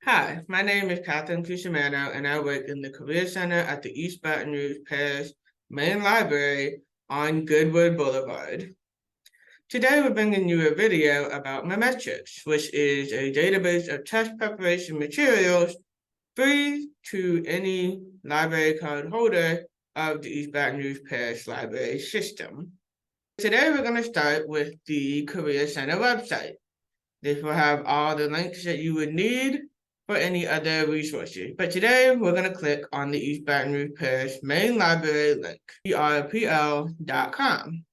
Hi, my name is Catherine Cusimano, and I work in the Career Center at the East Baton Rouge Parish Main Library on Goodwood Boulevard. Today, we're bringing you a video about Mometrix, which is a database of test preparation materials free to any library card holder of the East Baton Rouge Parish Library System. Today, we're going to start with the Career Center website. This will have all the links that you would need for any other resources. But today we're going to click on the East Baton Rouge Parish main library link, erpl.com.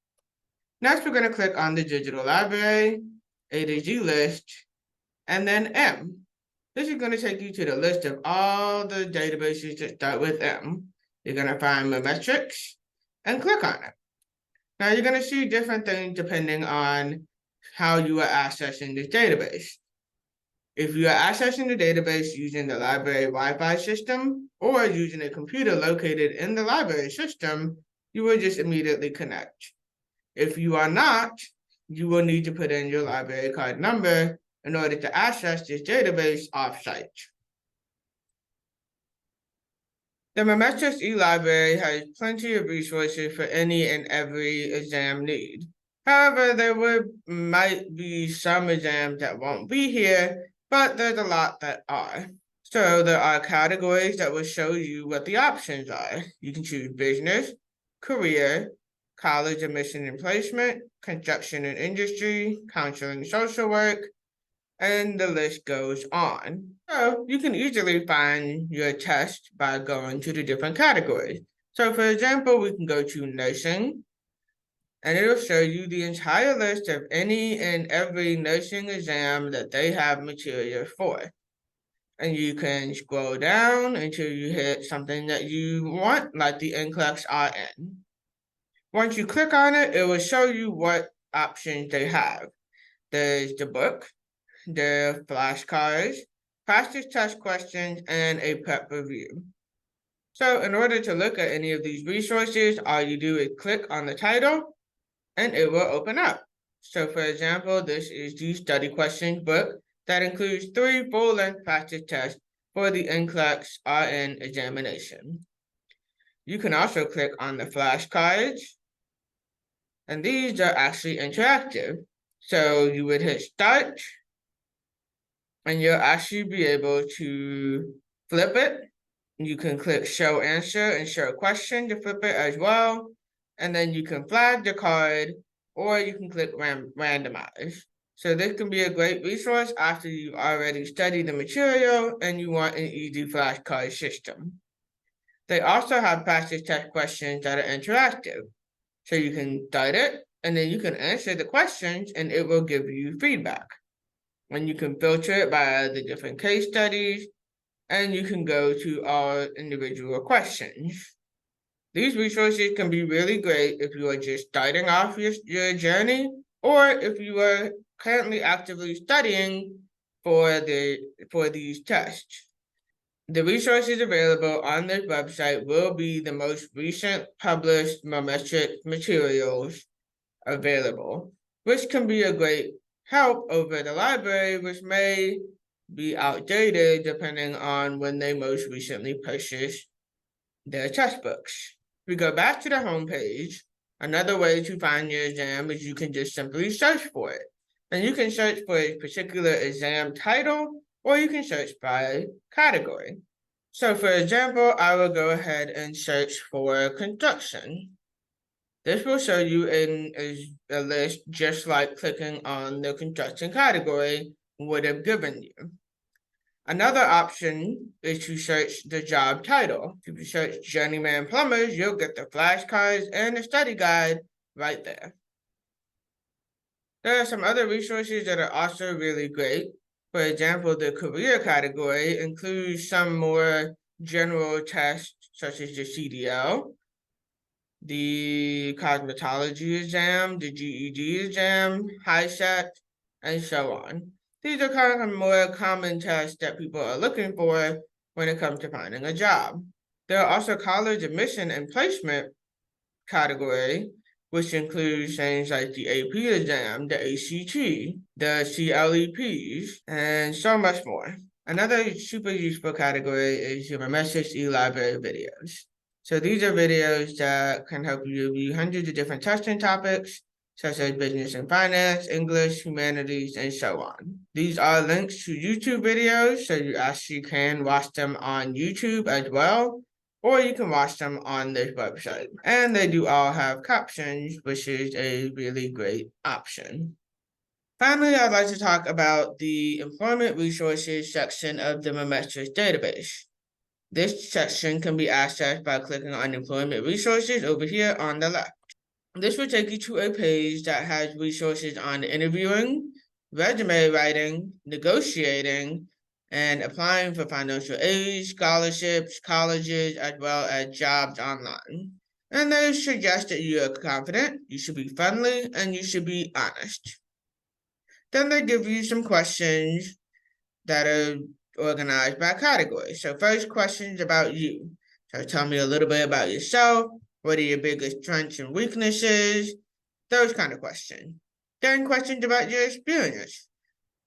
Next, we're going to click on the digital library, A to Z list, and then M. This is going to take you to the list of all the databases that start with M. You're going to find Mometrix and click on it. Now you're going to see different things depending on how you are accessing this database. If you are accessing the database using the library Wi-Fi system or using a computer located in the library system, you will just immediately connect. If you are not, you will need to put in your library card number in order to access this database off-site. The Mometrix eLibrary has plenty of resources for any and every exam need. However, there might be some exams that won't be here, but there's a lot that are. So there are categories that will show you what the options are. You can choose business, career, college admission and placement, construction and industry, counseling and social work, and the list goes on. So you can easily find your test by going to the different categories. So for example, we can go to nursing, and it'll show you the entire list of any and every nursing exam that they have material for. And you can scroll down until you hit something that you want, like the NCLEX RN. Once you click on it, it will show you what options they have. There's the book, the flashcards, practice test questions, and a prep review. So in order to look at any of these resources, all you do is click on the title, and it will open up. So for example, this is the study questions book that includes 3 full-length practice tests for the NCLEX RN examination. You can also click on the flashcards, and these are actually interactive. So you would hit start, and you'll actually be able to flip it. You can click show answer and show question to flip it as well. And then you can flag the card, or you can click randomize. So this can be a great resource after you've already studied the material and you want an easy flashcard system. They also have practice test questions that are interactive. So you can start it, and then you can answer the questions, and it will give you feedback. And you can filter it by the different case studies, and you can go to all individual questions. These resources can be really great if you are just starting off your journey, or if you are currently actively studying for these tests. The resources available on this website will be the most recent published Mometrix materials available, which can be a great help over the library, which may be outdated depending on when they most recently purchased their textbooks. If we go back to the homepage, another way to find your exam is you can just simply search for it. And you can search for a particular exam title, or you can search by category. So for example, I will go ahead and search for construction. This will show you in a list just like clicking on the construction category would have given you. Another option is to search the job title. If you search journeyman plumbers, you'll get the flashcards and the study guide right there. There are some other resources that are also really great. For example, the career category includes some more general tests such as the CDL, the cosmetology exam, the GED exam, HiSET, and so on. These are kind of more common tests that people are looking for when it comes to finding a job. There are also college admission and placement category, which includes things like the AP exam, the ACT, the CLEPs, and so much more. Another super useful category is your Mometrix e-library videos. So these are videos that can help you review hundreds of different testing topics, such as business and finance, English, humanities, and so on. These are links to YouTube videos, so you actually can watch them on YouTube as well, or you can watch them on this website. And they do all have captions, which is a really great option. Finally, I'd like to talk about the employment resources section of the Mometrix database. This section can be accessed by clicking on employment resources over here on the left. This will take you to a page that has resources on interviewing, resume writing, negotiating, and applying for financial aid, scholarships, colleges, as well as jobs online. And they suggest that you are confident, you should be friendly, and you should be honest. Then they give you some questions that are organized by category. So first, questions about you. So tell me a little bit about yourself. What are your biggest strengths and weaknesses? Those kind of questions. Then questions about your experience.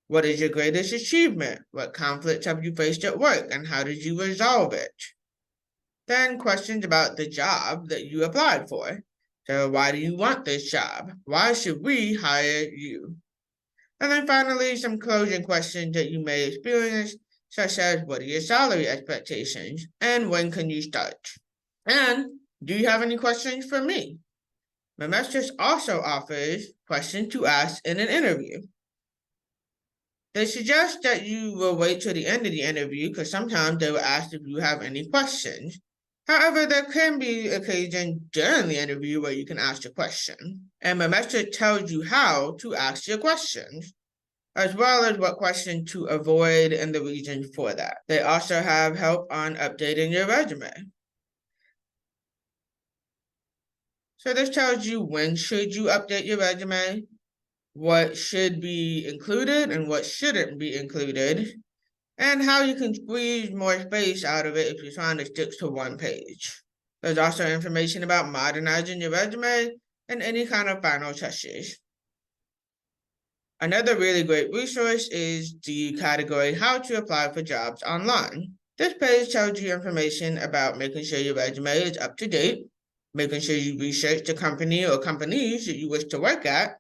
What is your greatest achievement? What conflicts have you faced at work and how did you resolve it? Then questions about the job that you applied for. So why do you want this job? Why should we hire you? And then finally, some closing questions that you may experience, such as what are your salary expectations and when can you start? And do you have any questions for me? Mometrix also offers questions to ask in an interview. They suggest that you will wait till the end of the interview because sometimes they will ask if you have any questions. However, there can be occasions during the interview where you can ask a question, and Mometrix tells you how to ask your questions, as well as what question to avoid and the reasons for that. They also have help on updating your resume. So this tells you when should you update your resume, what should be included and what shouldn't be included, and how you can squeeze more space out of it if you're trying to stick to one page. There's also information about modernizing your resume and any kind of final touches. Another really great resource is the category How to Apply for Jobs Online. This page tells you information about making sure your resume is up to date, making sure you research the company or companies that you wish to work at,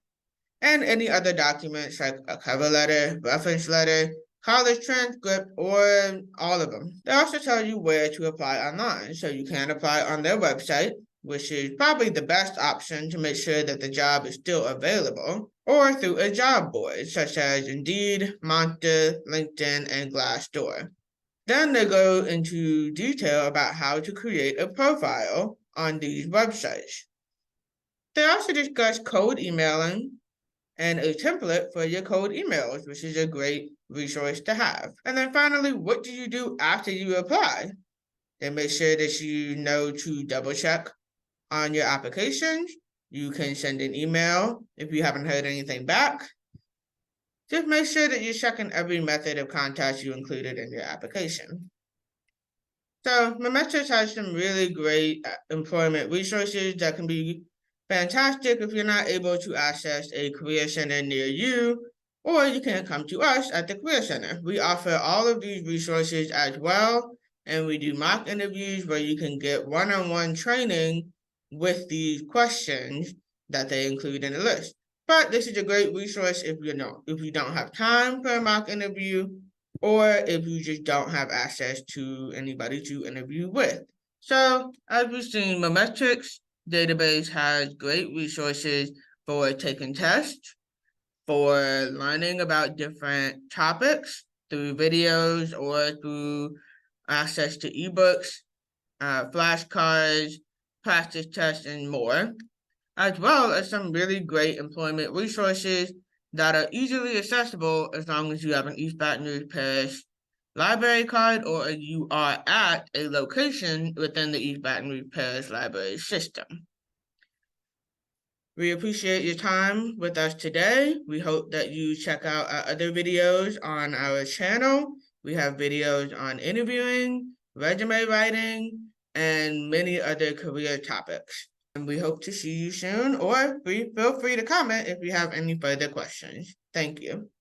and any other documents like a cover letter, reference letter, college transcript, or all of them. They also tell you where to apply online, so you can apply on their website, which is probably the best option to make sure that the job is still available, or through a job board, such as Indeed, Monster, LinkedIn, and Glassdoor. Then they go into detail about how to create a profile on these websites. They also discuss cold emailing and a template for your cold emails, which is a great resource to have. And then finally, what do you do after you apply? They make sure that you know to double check on your applications. You can send an email if you haven't heard anything back. Just make sure that you're checking every method of contact you included in your application. So Mometrix has some really great employment resources that can be fantastic if you're not able to access a career center near you, or you can come to us at the Career Center. We offer all of these resources as well, and we do mock interviews where you can get one-on-one training with these questions that they include in the list. But this is a great resource if you don't have time for a mock interview, or if you just don't have access to anybody to interview with. So as we've seen, Mometrix database has great resources for taking tests, for learning about different topics through videos or through access to ebooks, flashcards, practice tests, and more, as well as some really great employment resources that are easily accessible as long as you have an East Baton Rouge Parish library card or you are at a location within the East Baton Rouge Parish library system. We appreciate your time with us today. We hope that you check out our other videos on our channel. We have videos on interviewing, resume writing, and many other career topics. And we hope to see you soon, or feel free to comment if you have any further questions. Thank you.